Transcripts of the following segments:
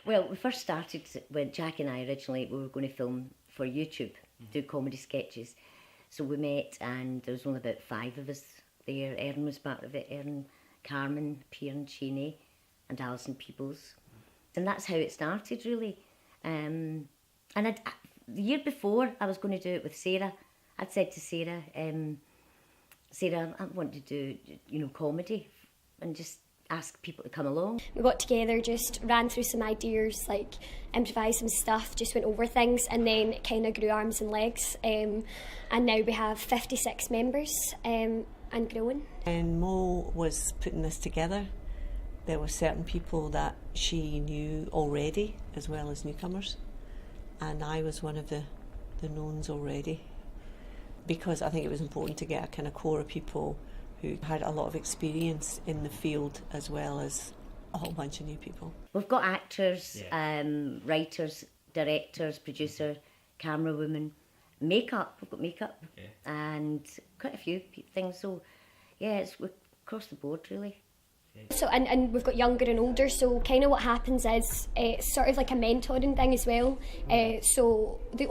Well, we first started when Jackie and I originally, we were going to film for YouTube, do comedy sketches. So we met and there was only about 5 of us there. Erin was part of it, Erin, Carmen, Piern, Sheeny and Alison Peebles. And that's how it started, really. And the year before, I was going to do it with Sarah. I'd said to Sarah, Sarah, I want to do, comedy and just ask people to come along. We got together, just ran through some ideas, like improvised some stuff, just went over things, and then it kind of grew arms and legs. And now we have 56 members and growing. When Mo was putting this together, there were certain people that she knew already, as well as newcomers. And I was one of the knowns already, because I think it was important to get a kind of core of people who had a lot of experience in the field, as well as a whole bunch of new people. We've got actors, writers, directors, producer, camera women, makeup. We've got makeup and quite a few things. So, yeah, it's across the board, really. So and we've got younger and older, so kind of what happens is it's sort of like a mentoring thing as well. So the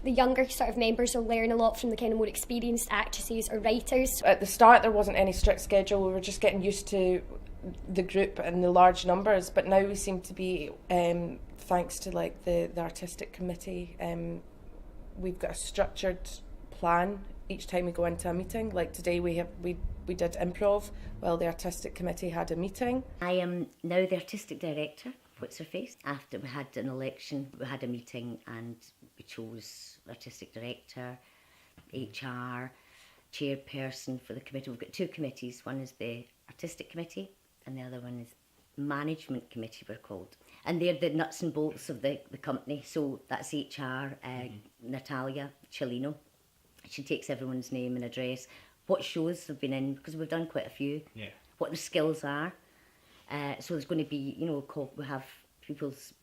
younger sort of members will learn a lot from the kind of more experienced actresses or writers. At the start there wasn't any strict schedule, we were just getting used to the group and the large numbers, but now we seem to be, thanks to like the artistic committee, we've got a structured plan each time we go into a meeting. Like today we did improv while the artistic committee had a meeting. I am now the artistic director of WitsHerFace. After we had an election, we had a meeting and we chose artistic director, HR, chairperson for the committee. We've got 2 committees. One is the artistic committee and the other one is management committee, we're called. And they're the nuts and bolts of the company. So that's HR, Natalia Cellino. She takes everyone's name and address, what shows they've been in, because we've done quite a few, what their skills are. So there's going to be, we have people's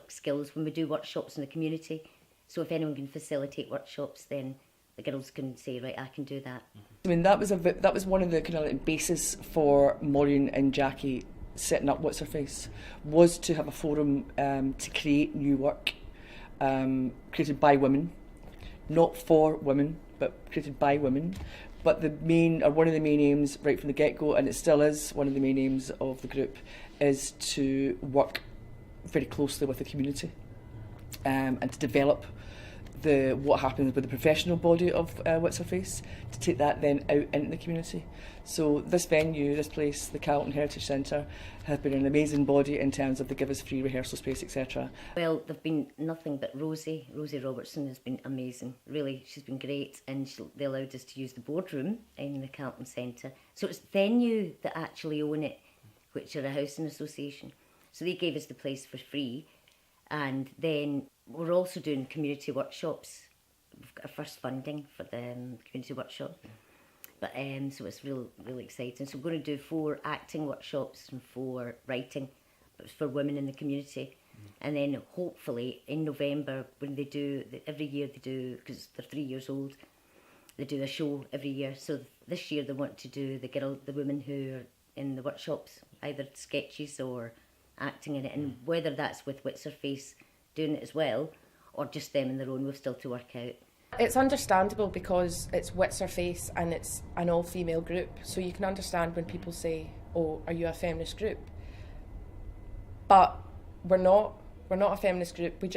skills when we do workshops in the community. So if anyone can facilitate workshops, then the girls can say, right, I can do that. I mean, that was one of the kind of like basis for Maureen and Jackie setting up WitsHerFace, was to have a forum to create new work created by women, not for women, but created by women. But one of the main aims right from the get-go, and it still is one of the main aims of the group, is to work very closely with the community and to develop what happens with the professional body of WitsHerFace, to take that then out into the community. So this venue, this place, the Carlton Heritage Centre, has been an amazing body in terms of they give us free rehearsal space, etc. Well, they've been nothing but Rosie Robertson has been amazing. Really, she's been great, and they allowed us to use the boardroom in the Carlton Centre. So it's Venue that actually own it, which are a housing association. So they gave us the place for free, and then we're also doing community workshops. We've got our first funding for the community workshop. But so it's really exciting. So we're going to do 4 acting workshops and 4 writing, but it's for women in the community. And then hopefully in November, when they do, every year they do, because they're 3 years old, they do a show every year. So this year they want to do the women who are in the workshops, either sketches or acting in it, and whether that's with WitsHerFace doing it as well, or just them in their own, we've still to work out. It's understandable because it's WitsHerFace and it's an all-female group, so you can understand when people say, oh, are you a feminist group? But we're not a feminist group, we're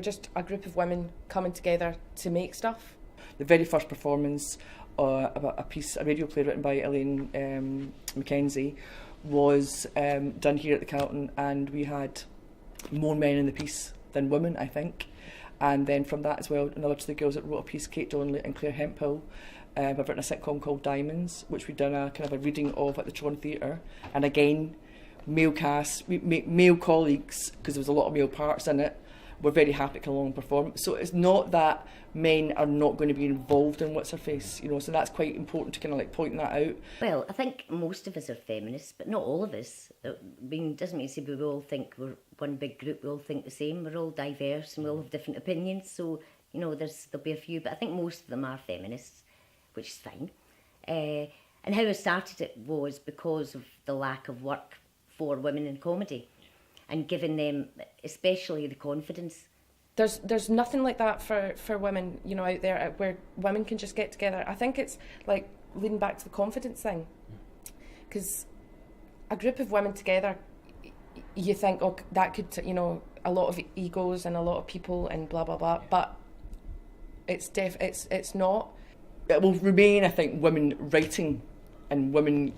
just a group of women coming together to make stuff. The very first performance about a radio play written by Elaine Mackenzie, was done here at the Carlton, and we had more men in the piece than women, I think. And then from that as well, another 2 girls that wrote a piece, Kate Donnelly and Claire Hemphill, have written a sitcom called Diamonds, which we've done a kind of a reading of at the Toronto Theatre. And again, male cast, male colleagues, because there was a lot of male parts in it, were very happy to come along and perform. So it's not that men are not going to be involved in WitsHerFace, so that's quite important to kind of like point that out. Well, I think most of us are feminists, but not all of us. I mean, doesn't mean to say we all think we're one big group, we all think the same. We're all diverse and we all have different opinions, so, there'll be a few, but I think most of them are feminists, which is fine. And how I started it was because of the lack of work for women in comedy. and giving them especially the confidence. There's nothing like that for women, you know, out there where women can just get together. I think it's like leading back to the confidence thing, because a group of women together, you think, oh, that could, you know, a lot of egos and a lot of people and blah blah blah, but it's not. It will remain, I think, women writing and women,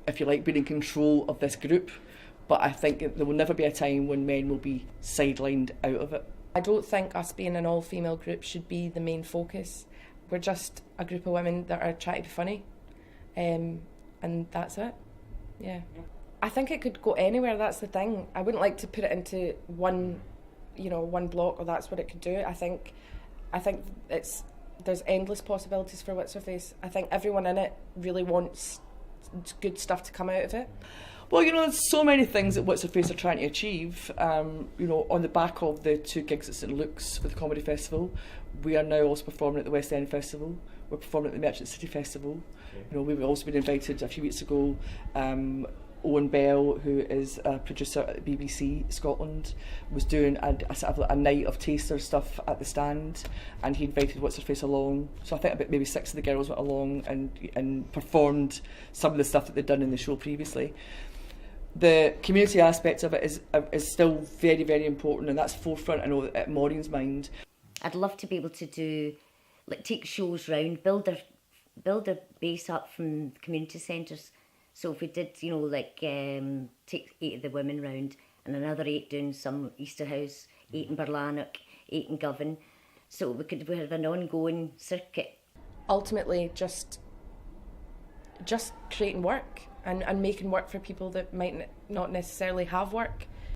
if you like, being in control of this group, but I think there will never be a time when men will be sidelined out of it. I don't think us being an all-female group should be the main focus. We're just a group of women that are trying to be funny, and that's it. Yeah. I think it could go anywhere, that's the thing. I wouldn't like to put it into one block, or that's what it could do. I think there's endless possibilities for WitsHerFace. I think everyone in it really wants good stuff to come out of it. Well, you know, there's so many things that WitsHerFace are trying to achieve. You know, on the back of the 2 gigs at St Luke's for the Comedy Festival, we are now also performing at the West End Festival. We're performing at the Merchant City Festival. You know, we've also been invited a few weeks ago. Owen Bell, who is a producer at the BBC Scotland, was doing a sort of a night of taster stuff at the stand, and he invited WitsHerFace along. So I think about maybe 6 of the girls went along and performed some of the stuff that they'd done in the show previously. The community aspect of it is still very, very important, and that's forefront, I know, at Maureen's mind. I'd love to be able to do, like, take shows round, build their base up from the community centres. So if we did, you know, like, take 8 of the women round and another 8 doing some Easter House, 8 in Barlannock, 8 in Govan, so we have an ongoing circuit. Ultimately, just creating work and making work for people that might not necessarily have work.